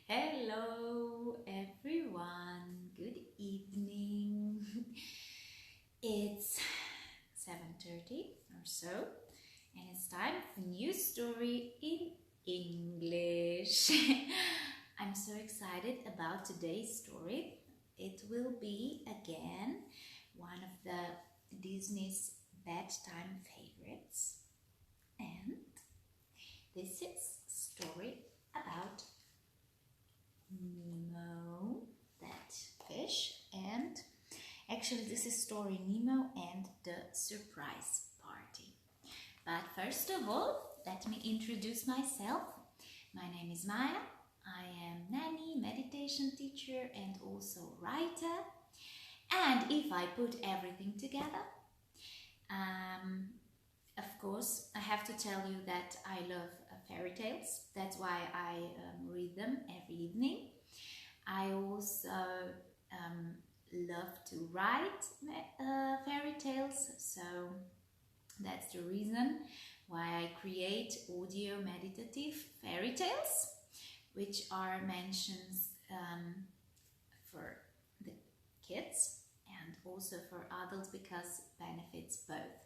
Hello everyone, good evening. It's 7:30 or so, and it's time for a new story in English. I'm so excited about today's story. It will be again one of the Disney's bedtime favorites, and this is a story about Nemo, that fish, and actually this is story Nemo and the surprise party. But first of all, let me introduce myself. My name is Maya. I am nanny, meditation teacher, and also writer. And if I put everything together, of course, I have to tell you that I love fairy tales. That's why I read them every evening. I also love to write fairy tales, so that's the reason why I create audio meditative fairy tales, which are mentions for the kids and also for adults because it benefits both.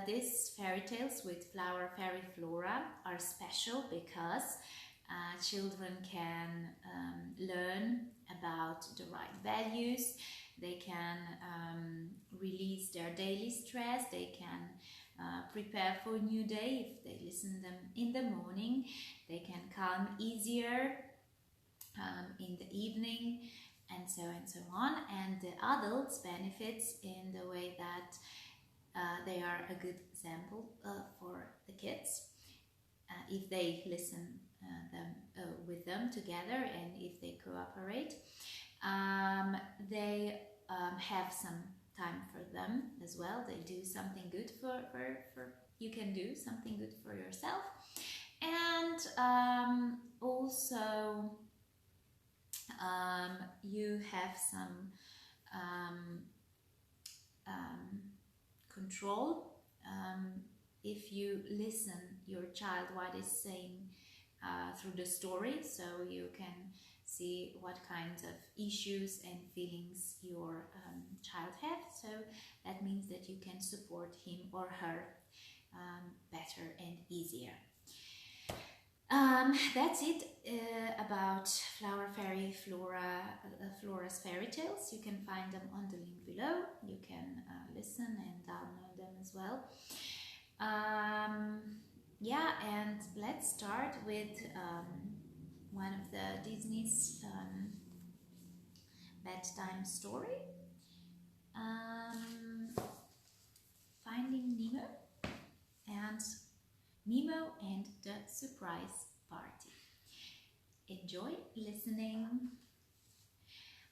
These fairy tales with FlowerFairy Flora are special because children can learn about the right values, they can release their daily stress, they can prepare for a new day. If they listen them in the morning, they can calm easier in the evening, and so on. And the adults benefits in the way that they are a good example for the kids if they listen with them together, and if they cooperate. They have some time for them as well. They do something good for you can do something good for yourself, and also you have some control if you listen your child what is saying through the story, so you can see what kinds of issues and feelings your child has. So that means that you can support him or her better and easier. That's it about FlowerFairy Flora, Flora's fairy tales. You can find them on the link below. You can listen and download them as well. Yeah, and let's start with one of the Disney's bedtime story, Finding Nemo and the surprise party. Enjoy listening.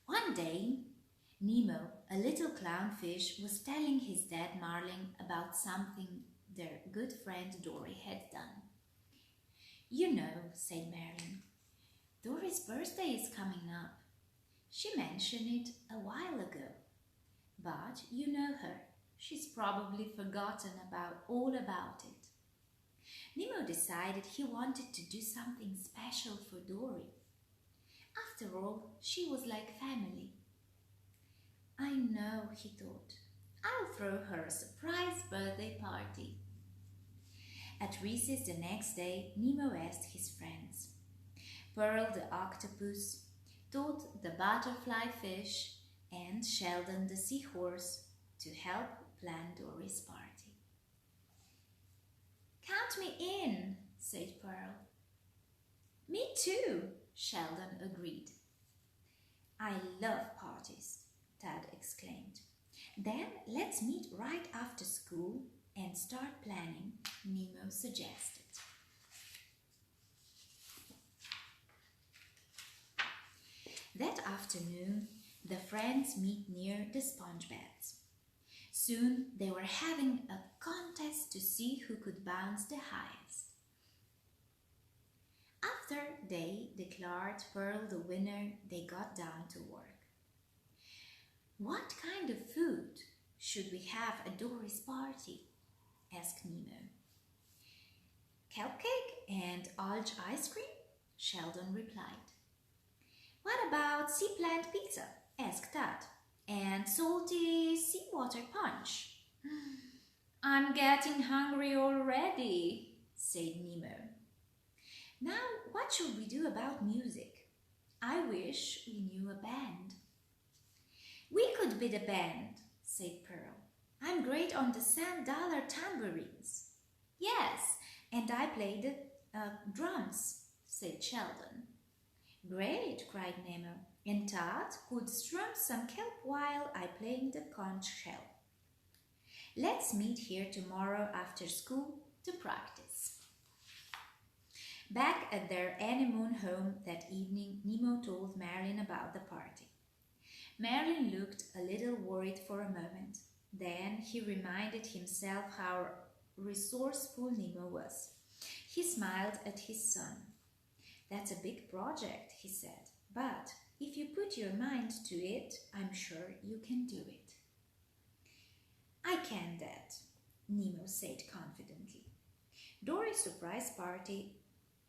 One day, Nemo, a little clownfish, was telling his dad Marlin about something their good friend Dory had done. "You know," said Marlin, "Dory's birthday is coming up. She mentioned it a while ago. But you know her. She's probably forgotten all about it." Nemo decided he wanted to do something special for Dory. After all, she was like family. "I know," he thought. "I'll throw her a surprise birthday party." At recess the next day, Nemo asked his friends, Pearl the octopus, Toad the butterfly fish, and Sheldon the seahorse, to help plan Dory's party. "Count me in," said Pearl. "Me too," Sheldon agreed. "I love parties," Tad exclaimed. "Then let's meet right after school and start planning," Nemo suggested. That afternoon, the friends meet near the sponge beds. Soon they were having a contest to see who could bounce the highest. After they declared Pearl the winner, they got down to work. "What kind of food should we have at Dory's party?" asked Nemo. "Cupcake and algae ice cream? Sheldon replied. What about sea plant pizza? Asked Tad. And salty seawater punch? I'm getting hungry already, said Nemo. Now, what should we do about music? I wish we knew a band. We could be the band, said Pearl. I'm great on the $10 tambourines. Yes, and I play the drums, said Sheldon. Great, cried Nemo, and Tad could strum some kelp while I played the conch shell. Let's meet here tomorrow after school to practice. Back at their anemone home that evening, Nemo told Marilyn about the party. Marilyn looked a little worried for a moment. Then he reminded himself how resourceful Nemo was. He smiled at his son. That's a big project, he said, but if you put your mind to it, I'm sure you can do it. I can, Dad, Nemo said confidently. Dory's surprise party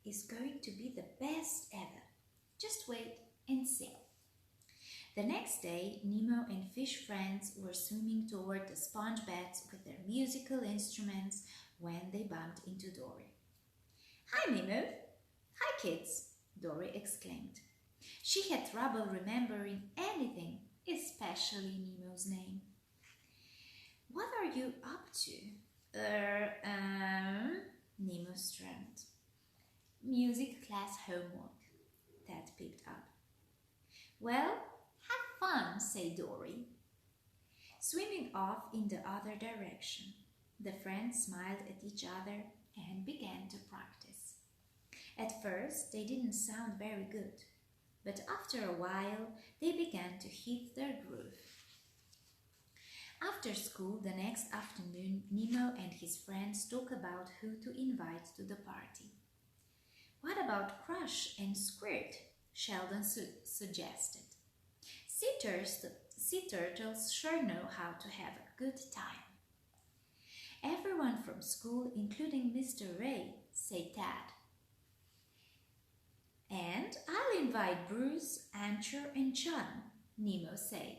is going to be the best ever. Just wait and see. The next day, Nemo and fish friends were swimming toward the sponge beds with their musical instruments when they bumped into Dory. Hi, Nemo. Hi, kids, Dory exclaimed. She had trouble remembering anything, especially Nemo's name. What are you up to? Nemo strummed. Music class homework, Dad picked up. Well, have fun, said Dory. Swimming off in the other direction, the friends smiled at each other and began to practice. At first, they didn't sound very good, but after a while, they began to hit their groove. After school the next afternoon, Nemo and his friends talked about who to invite to the party. What about Crush and Squirt? Sheldon suggested. Sea turtles sure know how to have a good time. Everyone from school, including Mr. Ray, said Tad. And I'll invite Bruce, Ancher, and John, Nemo said.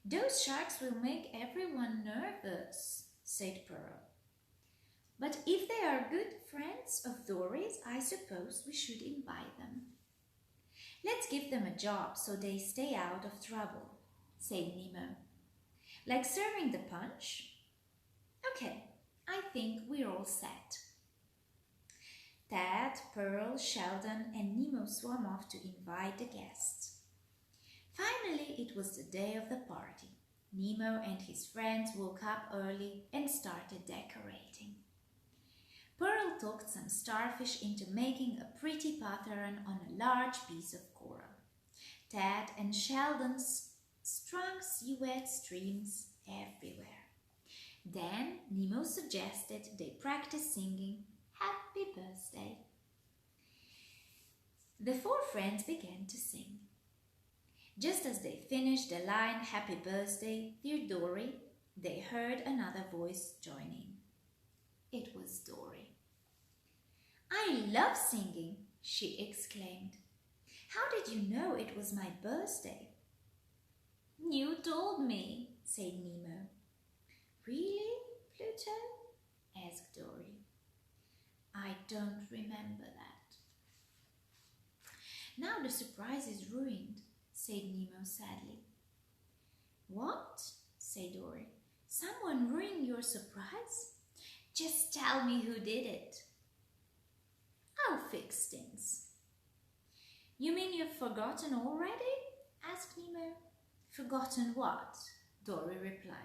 Those sharks will make everyone nervous, said Pearl. But if they are good friends of Dory's, I suppose we should invite them. Let's give them a job so they stay out of trouble, said Nemo. Like serving the punch? Okay, I think we're all set. Tad, Pearl, Sheldon, and Nemo swam off to invite the guests. Finally, it was the day of the party. Nemo and his friends woke up early and started decorating. Pearl talked some starfish into making a pretty pattern on a large piece of coral. Tad and Sheldon strung silhouette streams everywhere. Then Nemo suggested they practice singing Happy Birthday. The four friends began to sing. Just as they finished the line Happy Birthday, dear Dory, they heard another voice join in. It was Dory. I love singing, she exclaimed. How did you know it was my birthday? You told me, said Nemo. Really, Pluto? Asked Dory. I don't remember that. Now the surprise is ruined, said Nemo sadly. What? said Dory. Someone ruined your surprise? Just tell me who did it. I'll fix things. You mean you've forgotten already? asked Nemo. Forgotten what? Dory replied.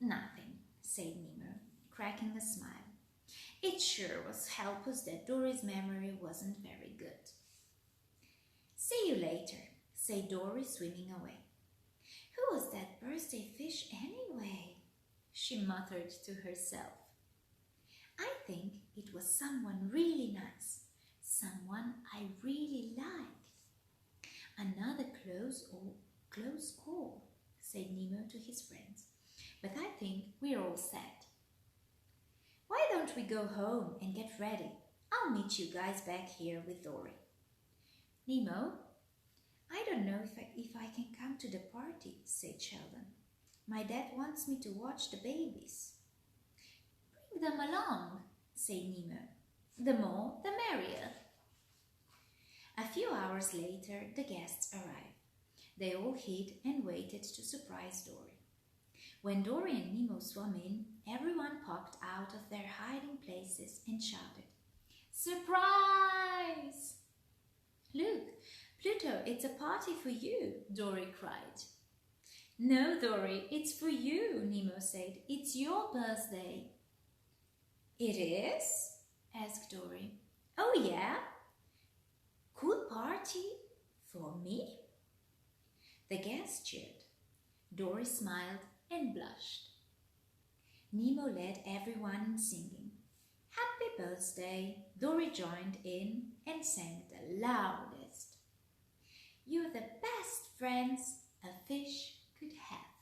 Nothing, said Nemo, cracking a smile. It sure was helpless that Dory's memory wasn't very good. See you later, said Dory, swimming away. Who was that birthday fish anyway? She muttered to herself. I think it was someone really nice, someone I really liked. Another close call, said Nemo to his friends. But I think we're all set. Why don't we go home and get ready? I'll meet you guys back here with Dory. Nemo, I don't know if I can come to the party, said Sheldon. My dad wants me to watch the babies. Bring them along, said Nemo. The more, the merrier. A few hours later, the guests arrived. They all hid and waited to surprise Dory. When Dory and Nemo swam in, everyone popped out of their hiding places and shouted, "Surprise!" "Look, Pluto, it's a party for you," Dory cried. "No, Dory, it's for you," Nemo said. "It's your birthday." "It is?" asked Dory. "Oh, yeah? Cool party for me?" The guests cheered. Dory smiled and blushed. Nemo led everyone in singing. "Happy birthday!" Dory joined in and sang the loudest. "You're the best friends a fish could have,"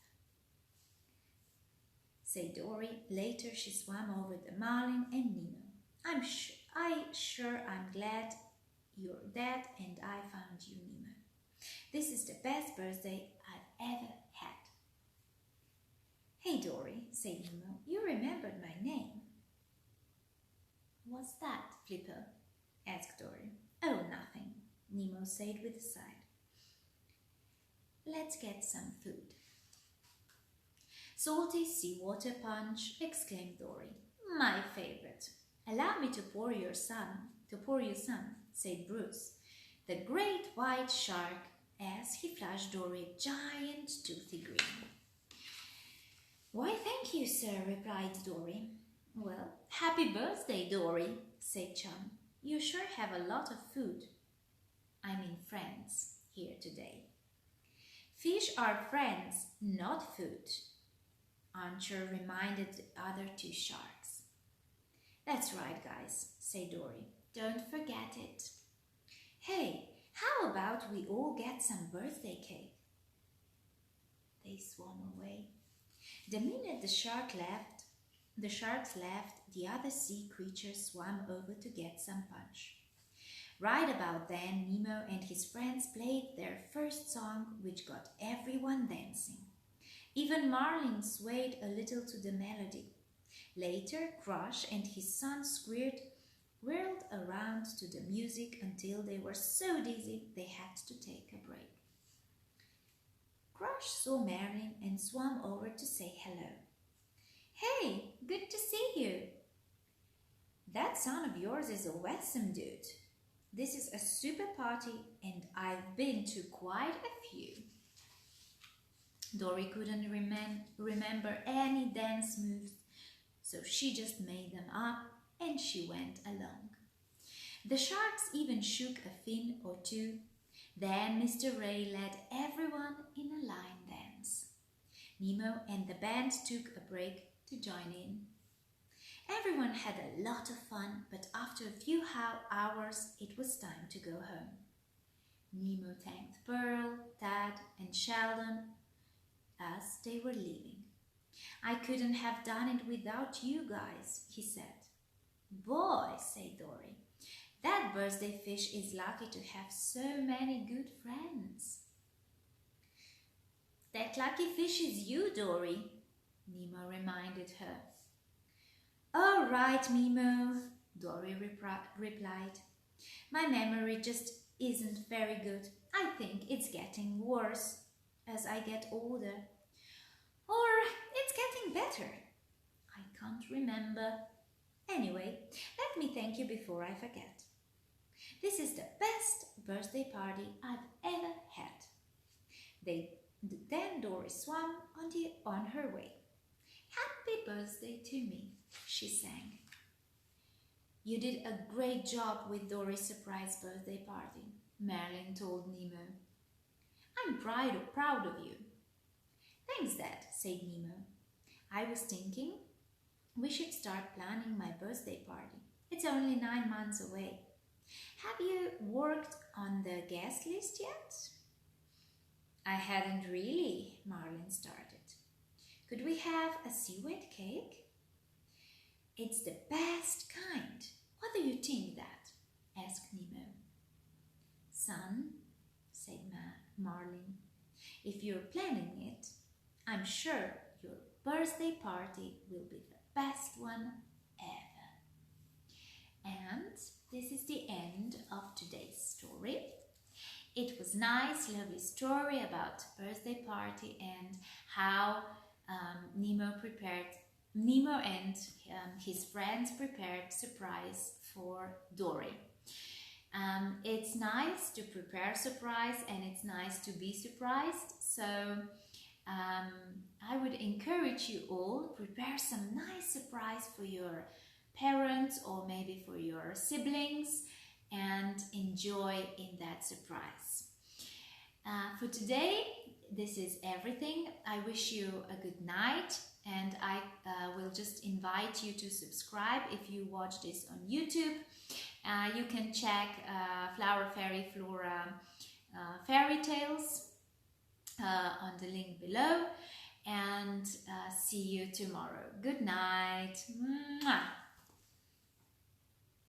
said Dory. Later she swam over the Marlin and Nemo. I'm glad you're dead and I found you, Nemo. This is the best birthday I've ever had." "Hey, Dory," said Nemo, "you remembered my name." "What's that, Flipper?" asked Dory. "Oh, nothing," Nemo said with a sigh. "Let's get some food." "Salty seawater punch," exclaimed Dory. "My favorite." "Allow me to pour you some," said Bruce, the great white shark, as he flashed Dory a giant toothy grin. "Why, thank you, sir," replied Dory. "Well, happy birthday, Dory," said Chum. "You sure have a lot of food. I mean friends here today." "Fish are friends, not food," Archer reminded the other two sharks. "That's right, guys," said Dory. "Don't forget it." "Hey, how about we all get some birthday cake?" They swam away. The minute the sharks left, the other sea creatures swam over to get some punch. Right about then, Nemo and his friends played their first song, which got everyone dancing. Even Marlin swayed a little to the melody. Later, Crush and his son Squirt whirled around to the music until they were so dizzy they had to take a break. Crush saw Marlin and swam over to say hello. "Hey, good to see you." "That son of yours is a awesome dude. This is a super party and I've been to quite a few." Dory couldn't remember any dance moves, so she just made them up and she went along. The sharks even shook a fin or two. Then Mr. Ray led everyone in a line dance. Nemo and the band took a break to join in. Everyone had a lot of fun, but after a few hours it was time to go home. Nemo thanked Pearl, Tad and Sheldon as they were leaving. "I couldn't have done it without you guys," he said. "Boy," said Dory, "that birthday fish is lucky to have so many good friends." "That lucky fish is you, Dory," Nemo reminded her. "All right, Nemo," Dory replied. "My memory just isn't very good. I think it's getting worse as I get older. Or it's getting better. I can't remember. Anyway, let me thank you before I forget. This is the best birthday party I've ever had." Then Dory swam on her way. "Happy birthday to me," she sang. "You did a great job with Dory's surprise birthday party," Marlin told Nemo. "I'm proud of you." "Thanks, Dad," said Nemo. "I was thinking we should start planning my birthday party. It's only 9 months away. Have you worked on the guest list yet?" "I hadn't really," Marlin started. "Could we have a seaweed cake?" It's the best kind. What do you think that? Asked Nemo. Son, said Marlin, if you're planning it, I'm sure your birthday party will be the best one ever. And this is the end of today's story. It was nice, lovely story about birthday party and how Nemo and his friends prepared surprise for Dory. It's nice to prepare surprise and it's nice to be surprised. So I would encourage you all, prepare some nice surprise for your parents or maybe for your siblings and enjoy in that surprise. For today, this is everything. I wish you a good night and I will just invite you to subscribe if you watch this on YouTube. You can check FlowerFairy Flora fairy tales on the link below and see you tomorrow. Good night. Mwah.